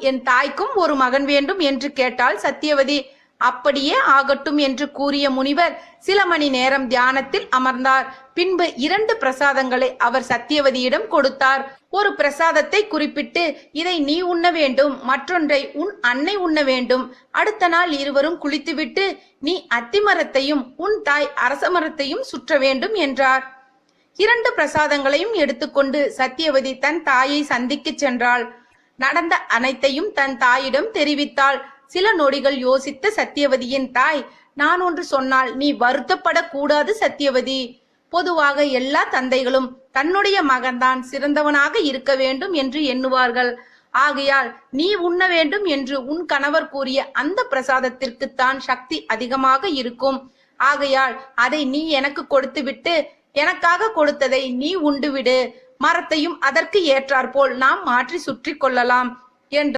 என் தாய்க்கும் ஒரு மகன் வேண்டும் என்று கேட்டாள் சத்தியவதி. அப்படியே ஆகட்டும் என்று கூறிய முனிவர் சில மணி நேரம் தியானத்தில் அமர்ந்தார். பின்பு 2 பிரசாதங்களை அவர் சத்தியவதியிடம் கொடுத்தார். ஒரு பிரசாதத்தை குறிப்பிட்டு, இதை நீ உண்ண வேண்டும், மற்றொன்றை உன் அன்னை உண்ண வேண்டும். அடுத்த நாள் இருவரும் குளித்துவிட்டு நீ அத்திமரத்தையும் உன் தாய் அரச மரத்தையும் சுற்ற வேண்டும் என்றார். 2 பிரசாதங்களையும் எடுத்துக்கொண்டு சத்தியவதி தன் தாயை சந்திக்க சென்றாள். நடந்த அனைத்தையும் தன் தாயிடம் தெரிவித்தாள். சில நொடிகள் யோசித்த சத்தியவதியின் தாய், நான் ஒன்று சொன்னால் நீ வருத்தப்படக்கூடாது சத்தியவதி. பொதுவாக எல்லா தந்தைகளும் தன்னுடைய மகன்தான் சிறந்தவனாக இருக்க வேண்டும் என்று எண்ணுவார்கள். ஆகையால் நீ உண்ண வேண்டும் என்று உன் கணவர் கூறிய அந்த பிரசாதத்திற்குத்தான் சக்தி அதிகமாக இருக்கும். ஆகையால் அதை நீ எனக்கு கொடுத்துவிட்டு எனக்காக கொடுத்ததை நீ உண்டுவிடு. மரத்தையும் அதற்கு ஏற்றாற்போல் நாம் மாற்றி சுற்றி கொள்ளலாம் என்று